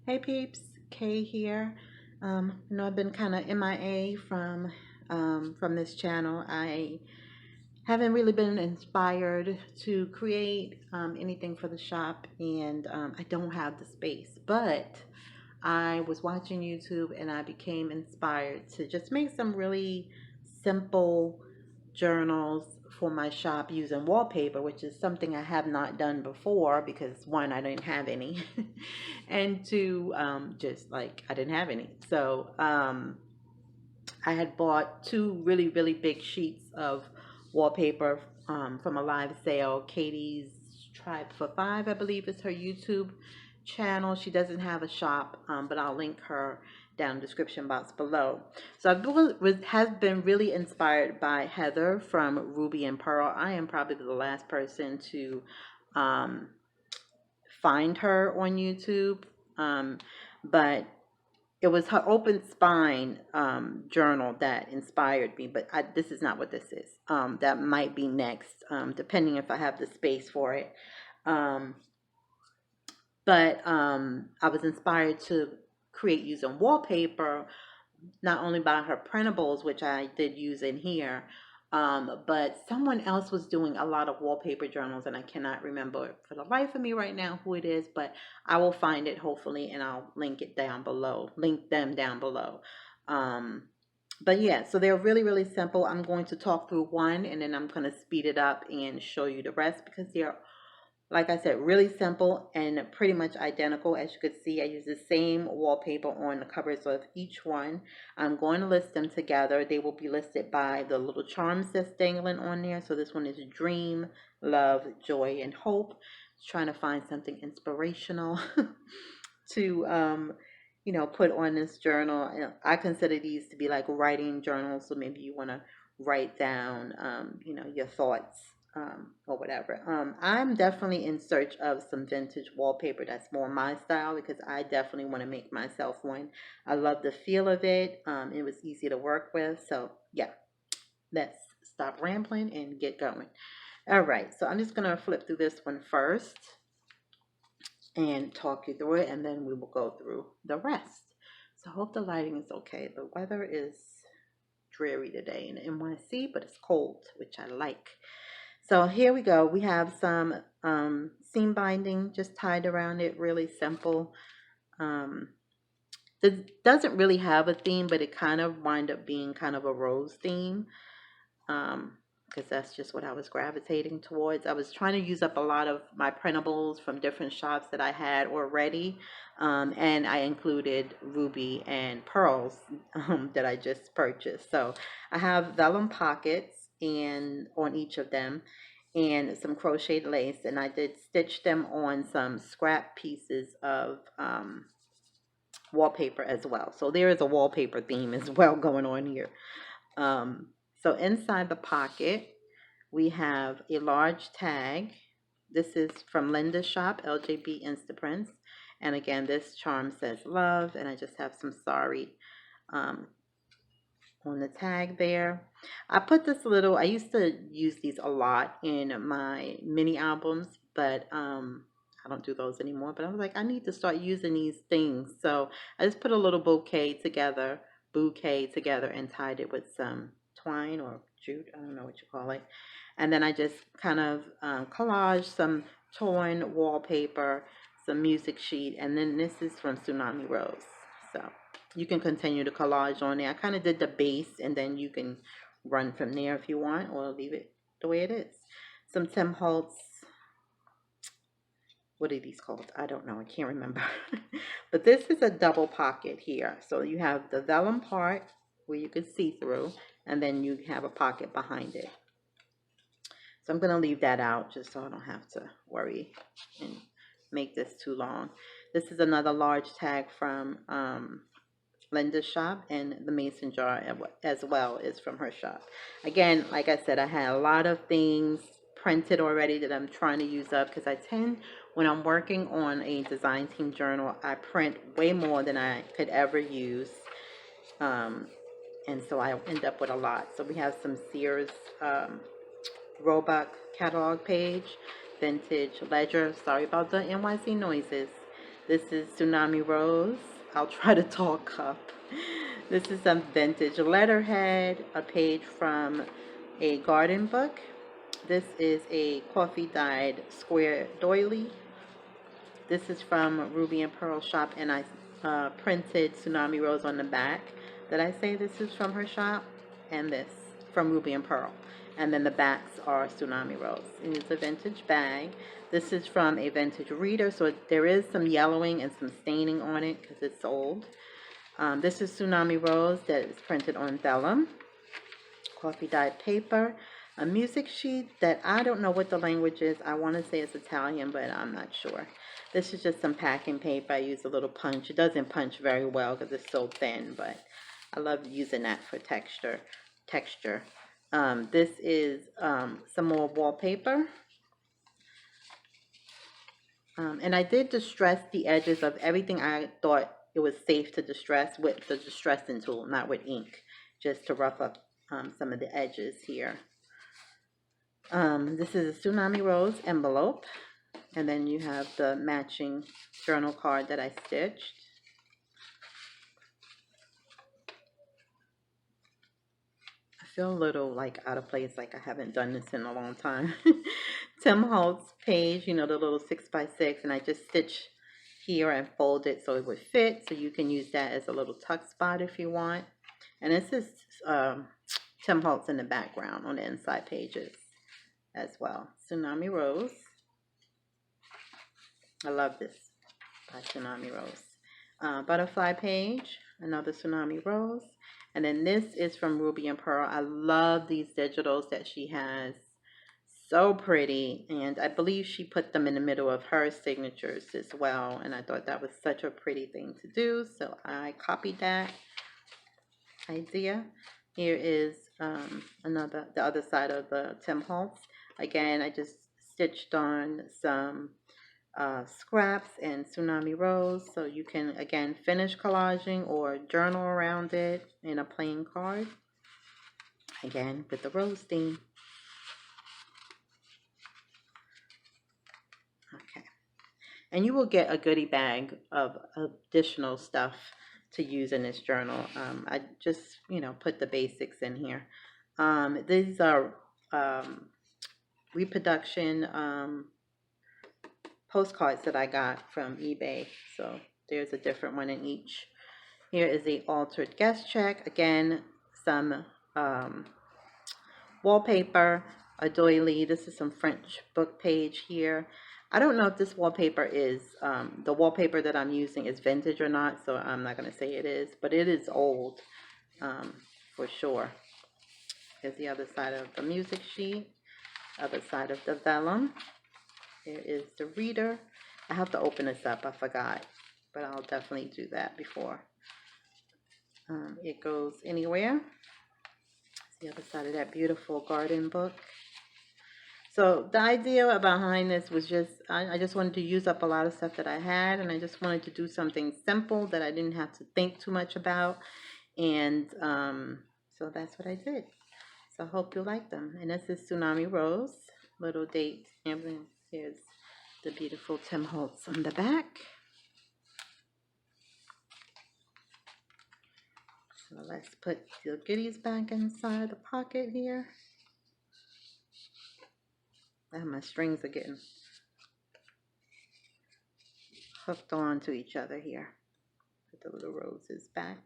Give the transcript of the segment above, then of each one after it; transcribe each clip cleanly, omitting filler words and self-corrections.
Hey peeps, Kay here. I've been kind of MIA from this channel. I haven't really been inspired to create anything for the shop, and I don't have the space. But I was watching YouTube, and I became inspired to just make some really simple journals for my shop using wallpaper, which is something I have not done before because one, I didn't have any, and two, just like I didn't have any. So I had bought two really, really big sheets of wallpaper from a live sale. Katie's Tribe for Five, I believe, is her YouTube channel. She doesn't have a shop, but I'll link her down in the description box below. So have been really inspired by Heather from Ruby and Pearl. I am probably the last person to um, find her on YouTube, but it was her open spine journal that inspired me, but this is not what this is. That might be next, depending if I have the space for it. Um, but I was inspired to create using wallpaper, not only by her printables, which I did use in here, but someone else was doing a lot of wallpaper journals, and I cannot remember for the life of me right now who it is, but I will find it hopefully, and I'll link it down below, link them down below. Um, but yeah, so they're really, really simple. I'm going to talk through one, and then I'm going to speed it up and show you the rest because they're, like I said, really simple and pretty much identical. As you can see, I use the same wallpaper on the covers of each one. I'm going to list them together. They will be listed by the little charms that's dangling on there. So this one is Dream, Love, Joy, and Hope. Trying to find something inspirational to put on this journal. I consider these to be like writing journals, so maybe you want to write down your thoughts or whatever. I'm definitely in search of some vintage wallpaper that's more my style because I definitely want to make myself one. I love the feel of it. It was easy to work with. So yeah, let's stop rambling and get going. All right, so I'm just gonna flip through this one first and talk you through it, and then we will go through the rest. So I hope the lighting is okay. The weather is dreary today in NYC, but it's cold, which I like. So here we go. We have some seam binding just tied around it, really simple. Um, it doesn't really have a theme, but it kind of wind up being kind of a rose theme. Because that's just what I was gravitating towards. I was trying to use up a lot of my printables from different shops that I had already, and I included Ruby and Pearls that I just purchased. So I have vellum pockets and on each of them, and some crocheted lace, and I did stitch them on some scrap pieces of wallpaper as well. So there is a wallpaper theme as well going on here. Um, so inside the pocket, we have a large tag. This is from Linda's shop, LJB Instaprints. And again, this charm says love, and I just have some sorry um, on the tag there. I put this little, I used to use these a lot in my mini albums, but I don't do those anymore. But I was like, I need to start using these things. So I just put a little bouquet together and tied it with some twine or jute, I don't know what you call it. And then I just kind of collage some torn wallpaper, some music sheet, and then this is from Tsunami Rose. So you can continue to collage on there. I kind of did the base, and then you can run from there if you want, or leave it the way it is. Some Tim Holtz, what are these called? I don't know. I can't remember. But this is a double pocket here. So you have the vellum part where you can see through, and then you have a pocket behind it. So I'm going to leave that out just so I don't have to worry and make this too long. This is another large tag from Linda's shop, and the mason jar as well is from her shop. Again, like I said, I had a lot of things printed already that I'm trying to use up because I tend, when I'm working on a design team journal, I print way more than I could ever use. And so I end up with a lot. So we have some Sears Roebuck catalog page, vintage ledger. Sorry about the NYC noises. This is Tsunami Rose. I'll try to talk up. This is some vintage letterhead, a page from a garden book. This is a coffee dyed square doily. This is from Ruby and Pearl shop, and I printed Tsunami Rose on the back. Did I say this is from her shop? And this from Ruby and Pearl. And then the backs are Tsunami Rose. It is a vintage bag. This is from a vintage reader, so there is some yellowing and some staining on it because it's old. This is Tsunami Rose that is printed on vellum, coffee dyed paper, a music sheet that I don't know what the language is. I want to say it's Italian, but I'm not sure. This is just some packing paper. I use a little punch. It doesn't punch very well because it's so thin, but I love using that for texture. This is some more wallpaper. And I did distress the edges of everything I thought it was safe to distress with the distressing tool, not with ink, just to rough up some of the edges here. This is a Tsunami Rose envelope, and then you have the matching journal card that I stitched. I feel a little like out of place, like I haven't done this in a long time. Tim Holtz page, you know, the little 6x6, and I just stitched here and fold it so it would fit, so you can use that as a little tuck spot if you want. And this is Tim Holtz in the background on the inside pages as well. Tsunami Rose. I love this by Tsunami Rose. Butterfly page, another Tsunami Rose. And then this is from Ruby and Pearl. I love these digitals that she has. So pretty. And I believe she put them in the middle of her signatures as well. And I thought that was such a pretty thing to do. So I copied that idea. Here is the other side of the Tim Holtz. Again, I just stitched on some scraps and Tsunami Rose, so you can again finish collaging or journal around it in a plain card, again with the rose theme. Okay, and you will get a goodie bag of additional stuff to use in this journal. I just, you know, put the basics in here. These are reproduction postcards that I got from eBay, so there's a different one in each. Here is the altered guest check. Again, some wallpaper, a doily. This is some French book page here. I don't know if this wallpaper is, the wallpaper that I'm using is vintage or not, so I'm not going to say it is, but it is old for sure. Here's the other side of the music sheet, other side of the vellum. Here is the reader. I have to open this up. I forgot, but I'll definitely do that before it goes anywhere. It's the other side of that beautiful garden book. So the idea behind this was just, I just wanted to use up a lot of stuff that I had, and I just wanted to do something simple that I didn't have to think too much about. And so that's what I did. So I hope you like them. And this is Tsunami Rose, little date. Here's the beautiful Tim Holtz on the back. So let's put the goodies back inside the pocket here. My strings are getting hooked on to each other here. Put the little roses back.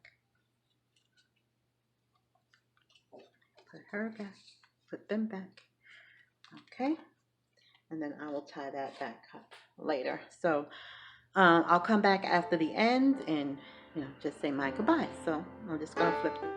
Put her back. Put them back. Okay. And then I will tie that back up later. So I'll come back after the end and, you know, just say my goodbye. So I'm just going to flip it.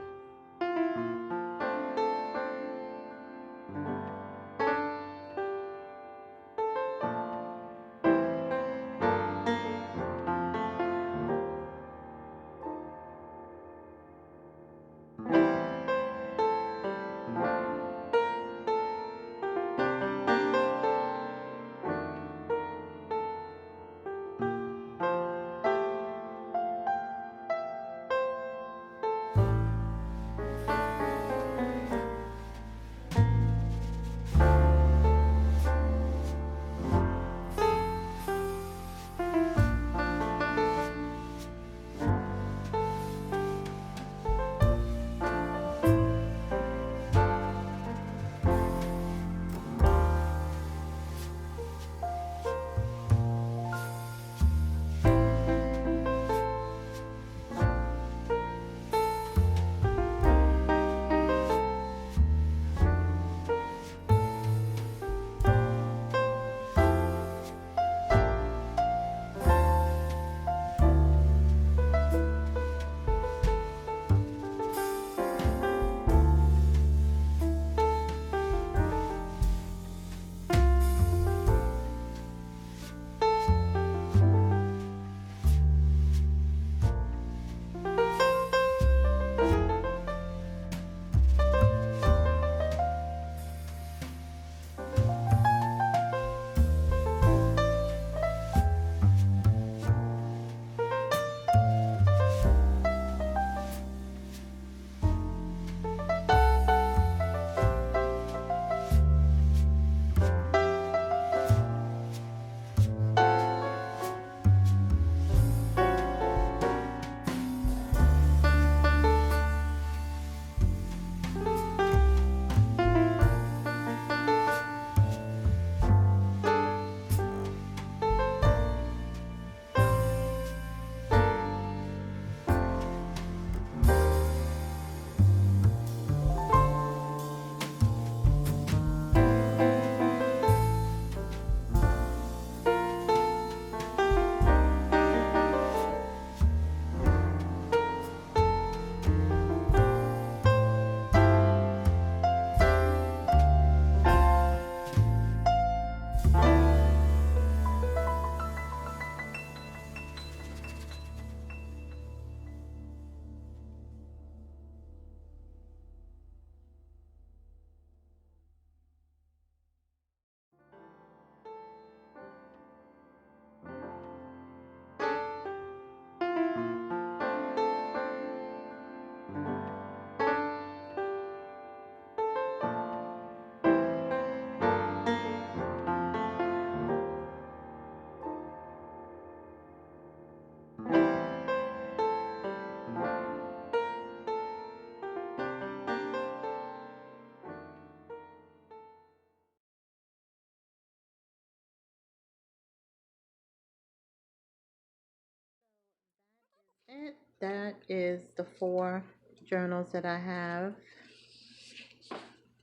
That is the 4 journals that I have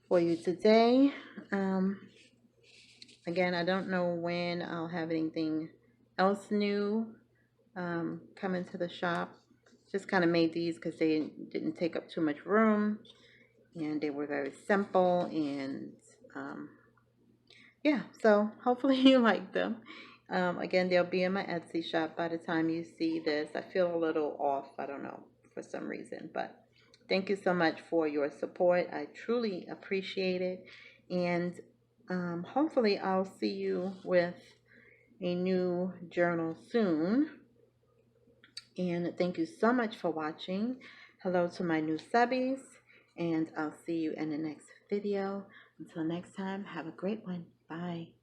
for you today. Again, I don't know when I'll have anything else new come into the shop. Just kind of made these because they didn't take up too much room, and they were very simple, and yeah, so hopefully you like them. Again, they'll be in my Etsy shop by the time you see this. I feel a little off, I don't know, for some reason, but thank you so much for your support. I truly appreciate it, and hopefully I'll see you with a new journal soon. And thank you so much for watching. Hello to my new subbies, and I'll see you in the next video. Until next time, have a great one. Bye.